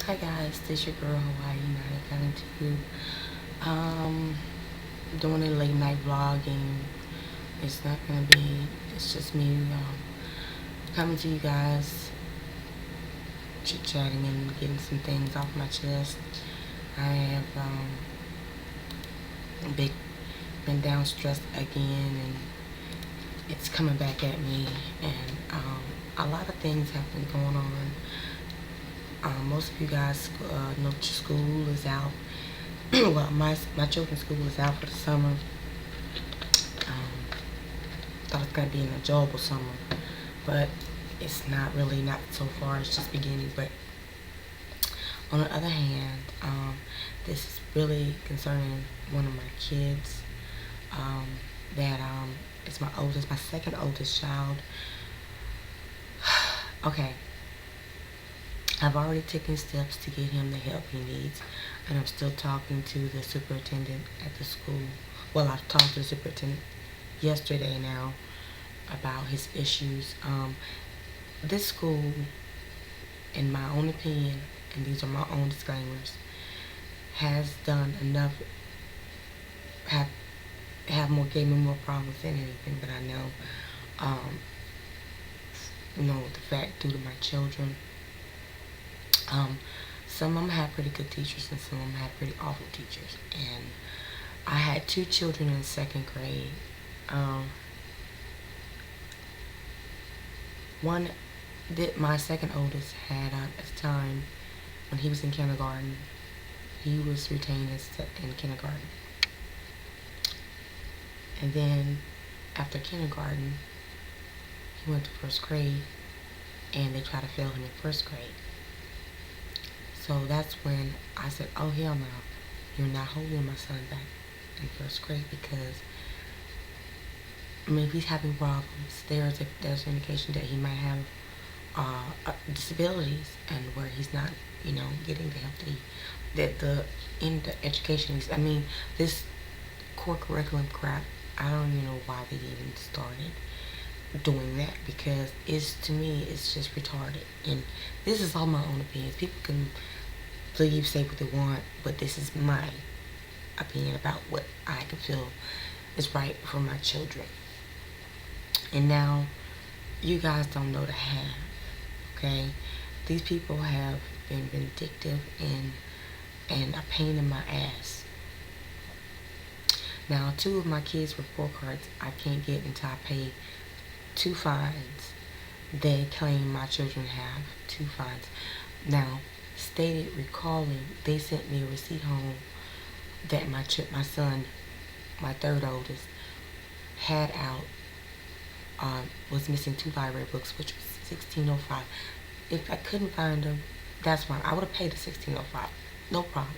Hi guys, this your girl Hawaii United coming to you. Doing a late night vlogging. It's not gonna be. It's just me coming to you guys, chit chatting and getting some things off my chest. I have big been down stressed again, and it's coming back at me. And a lot of things have been going on. Most of you guys know school is out. Well, my children's school is out for the summer. Thought it was gonna be an enjoyable summer, but it's not really. Not so far. It's just beginning. But on the other hand, this is really concerning one of my kids. That it's my second oldest child. Okay, I've already taken steps to get him the help he needs, and I'm still talking to the superintendent at the school. Well, I've talked to the superintendent yesterday now about his issues. This school, in my own opinion, and these are my own disclaimers, has done enough, gave me more problems than anything that I know. The fact due to my children. Some of them had pretty good teachers, and some of them had pretty awful teachers. And I had two children in second grade. My second oldest had at the time when he was in kindergarten, he was retained in kindergarten. And then after kindergarten, he went to first grade, and they tried to fail him in first grade. So that's when I said, oh, hell no, you're not holding my son back in first grade, because, if he's having problems, there's an indication that he might have disabilities, and where he's not, getting the help in the education. This core curriculum crap, I don't even know why they even started doing that, because to me, it's just retarded. And this is all my own opinions. People can believe, say what they want, but this is my opinion about what I can feel is right for my children. And now, you guys don't know the half, okay? These people have been vindictive and a pain in my ass. Now, two of my kids' report cards I can't get until I pay 2 fines. They claim my children have 2 fines. Now, stated recalling, they sent me a receipt home that my son, my third oldest, had out, was missing 2 library books, which was $16.05. If I couldn't find them, that's fine. I would have paid the $16.05, no problem.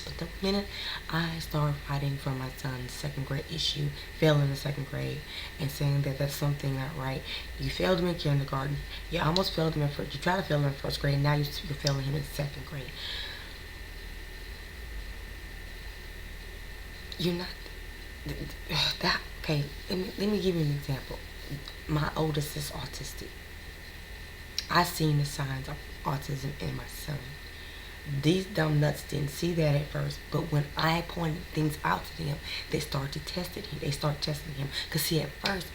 But the minute I started fighting for my son's second grade issue, failing in second grade, and saying that that's something not right. You failed him in kindergarten. You almost failed him in first. You tried to fail him in first grade. Now you're failing him in second grade. You're not that okay. Let me give you an example. My oldest is autistic. I seen the signs of autism in my son. These dumb nuts didn't see that at first, but when I pointed things out to them, they started testing him. Because see, at first,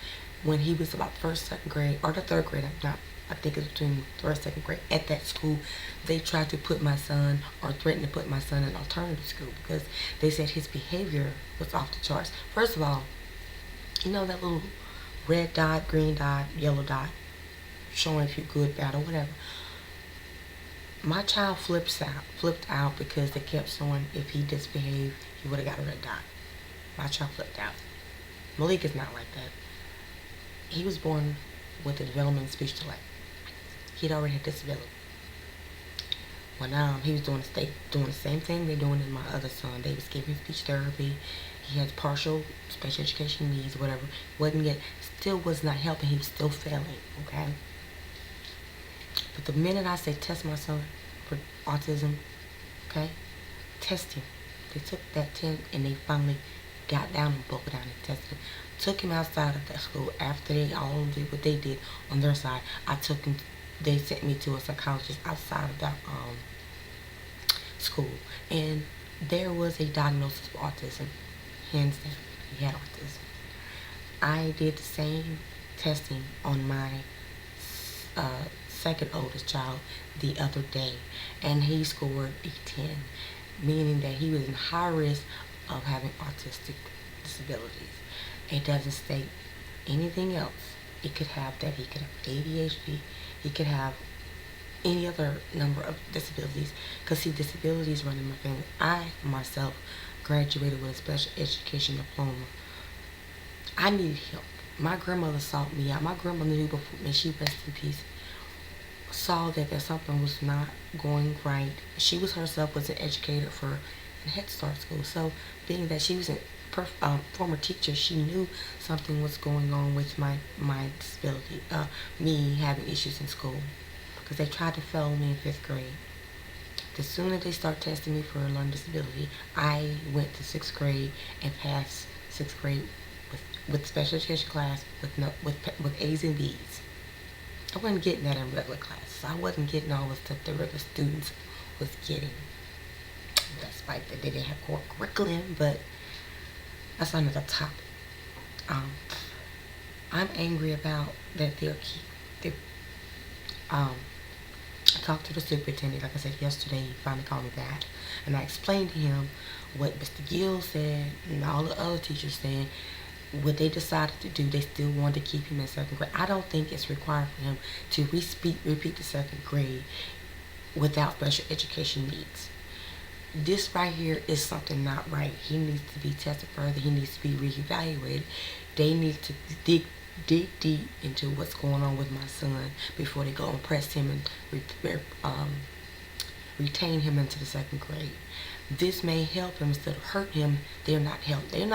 when he was about first, second grade, or the third grade, I think it's between first, second grade, at that school, they tried to put my son, or threatened to put my son in alternative school, because they said his behavior was off the charts. First of all, that little red dot, green dot, yellow dot, showing if you're good, bad, or whatever. My child flipped out because they kept showing if he misbehaved, he would have got a red dot. My child flipped out. Malik is not like that. He was born with a developmental speech delay. He'd already had disability. When he was doing the same thing they're doing in my other son. They was giving speech therapy. He had partial special education needs, whatever. Still was not helping. He was still failing. Okay. But the minute I say test my son for autism, okay, test him. They took that 10 and they finally got down and broke it down and tested him. Took him outside of that school after they all did what they did on their side. I took him they sent me to a psychologist outside of that school, and there was a diagnosis of autism. Hands down, he had autism. I did the same testing on my second oldest child the other day, and he scored a 10, meaning that he was in high risk of having autistic disabilities. It doesn't state anything else. It could have that he could have ADHD, he could have any other number of disabilities, because see, disabilities run in my family. I myself graduated with a special education diploma. I needed help. My grandmother sought me out. My grandmother knew before me, she rest in peace, saw that something was not going right. She was herself was an educator for a Head Start school. So being that she was a former teacher, she knew something was going on with my disability, me having issues in school, because they tried to fail me in 5th grade. The sooner they start testing me for a learning disability, I went to 6th grade and passed 6th grade with special education class with A's and B's. I wasn't getting that in regular classes. I wasn't getting all the stuff the regular students was getting. Despite that they didn't have core curriculum, but that's another topic. I'm angry about that I talked to the superintendent, like I said yesterday. He finally called me back, and I explained to him what Mr. Gill said and all the other teachers said. What they decided to do, they still wanted to keep him in 2nd grade. I don't think it's required for him to repeat the 2nd grade without special education needs. This right here is something not right. He needs to be tested further. He needs to be reevaluated. They need to dig deep into what's going on with my son before they go and press him and retain him into the 2nd grade. This may help him instead of hurt him. They're not helping him.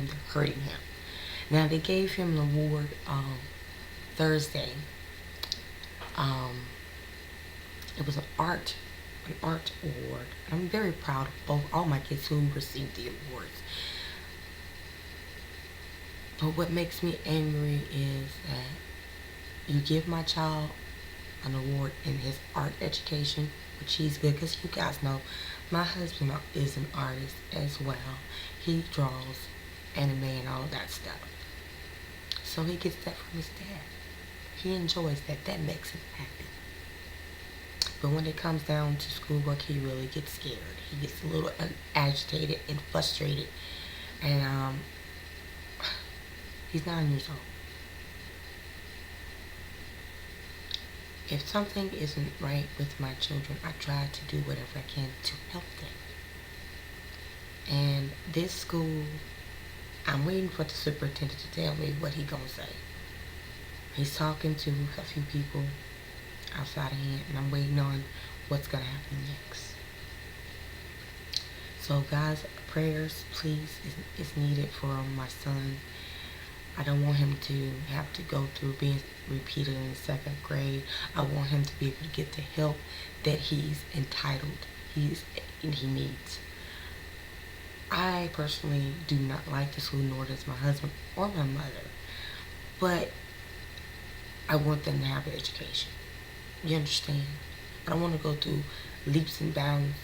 They're hurting him. Now they gave him an award Thursday. It was an art award. I'm very proud of all my kids who received the awards. But what makes me angry is that you give my child an award in his art education, which he's good, because you guys know my husband is an artist as well. He draws anime and all that stuff. So he gets that from his dad. He enjoys that. That makes him happy. But when it comes down to schoolwork, he really gets scared. He gets a little agitated and frustrated. And he's 9 years old. If something isn't right with my children, I try to do whatever I can to help them. And this school, I'm waiting for the superintendent to tell me what he's gonna say. He's talking to a few people outside of him, and I'm waiting on what's gonna happen next. So guys, prayers, please, is needed for my son. I don't want him to have to go through being repeated in the 2nd grade. I want him to be able to get the help that he's entitled, he needs. I personally do not like the school, nor does my husband or my mother. But I want them to have an education. You understand? I don't want to go through leaps and bounds,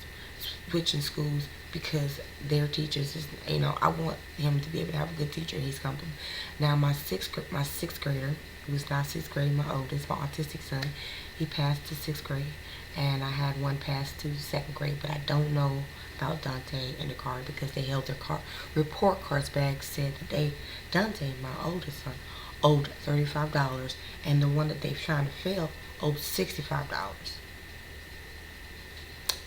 switching schools, because their teachers is, I want him to be able to have a good teacher. He's comfortable. Now my sixth grader, who's not 6th grade, my oldest, my autistic son, he passed to 6th grade, and I had one pass to 2nd grade, but I don't know about Dante and the card, because they held their report cards back, said that Dante, my oldest son, owed $35, and the one that they trying to fail owed $65.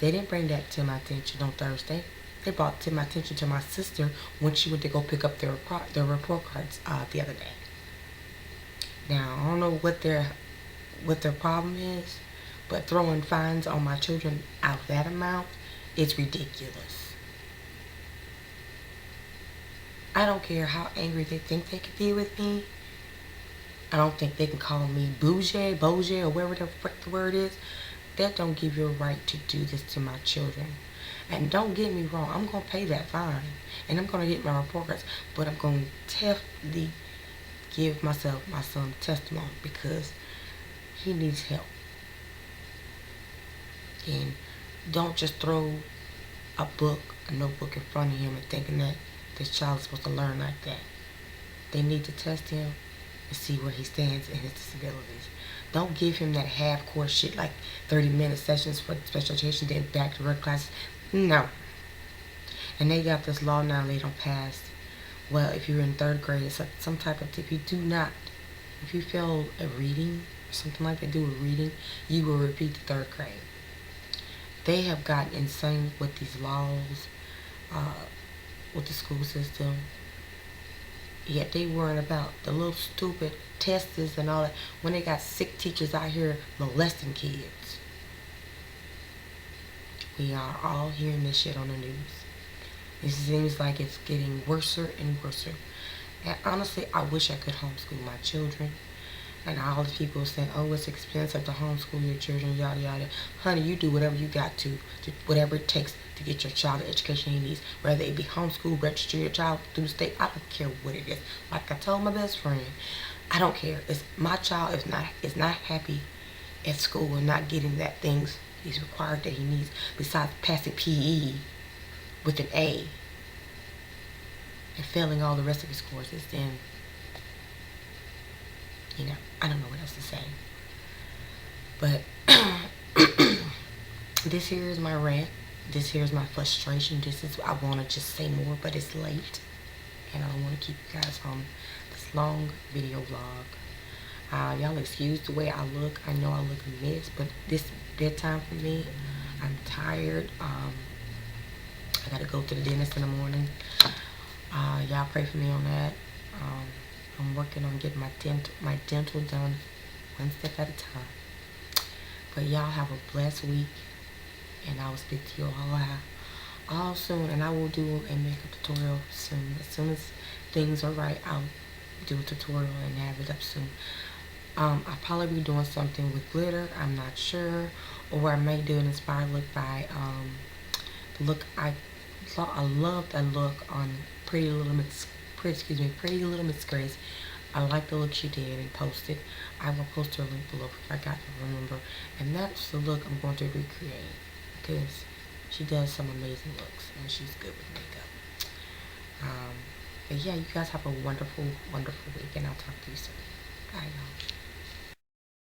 They didn't bring that to my attention on Thursday. They brought to my attention to my sister when she went to go pick up their report cards the other day. Now, I don't know what their problem is, but throwing fines on my children out of that amount is ridiculous. I don't care how angry they think they could be with me. I don't think they can call me bougie, or whatever the frick the word is. That don't give you a right to do this to my children. And don't get me wrong, I'm going to pay that fine. And I'm going to get my report cards. But I'm going to definitely give my son testimony, because He needs help. And don't just throw a notebook in front of him and thinking that this child is supposed to learn like that. They need to test him and see where he stands in his disabilities. Don't give him that half course shit like 30-minute sessions for special education, then back to work classes. No. And they got this law now they don't pass. Well, if you're in third grade, it's some type of, if you fail a reading or something like that, do a reading, you will repeat the third grade. They have gotten insane with these laws, with the school system. Yet they worrying about the little stupid tests and all that when they got sick teachers out here molesting kids. We are all hearing this shit on the news. It seems like it's getting worse and worse. And honestly, I wish I could homeschool my children. And all the people saying, oh, it's expensive to homeschool your children, yada, yada. Honey, you do whatever you got to whatever it takes to get your child the education he needs. Whether it be homeschool, register your child through the state, I don't care what it is. Like I told my best friend, I don't care. It's my child is not happy at school and not getting that things he's required that he needs besides passing PE with an A and failing all the rest of his courses, then, I don't know what else to say. But this here is my rant. This here is my frustration. I want to just say more, but it's late. And I don't want to keep you guys on this long video vlog. Y'all excuse the way I look. I know I look a mess, but this bedtime for me. I'm tired. I gotta go to the dentist in the morning. Y'all pray for me on that. I'm working on getting my dental done one step at a time. But y'all have a blessed week, and I will speak to you all soon. And I will do a makeup tutorial soon. As soon as things are right, I'll do a tutorial and have it up soon. I'll probably be doing something with glitter. I'm not sure, or I may do an inspired look by the look I love that look on Pretty Little Miss Grace. I like the look she did and posted. I will post her link below if I got to remember. And that's the look I'm going to recreate because she does some amazing looks and she's good with makeup. But yeah, you guys have a wonderful, wonderful week, and I'll talk to you soon. Bye, y'all.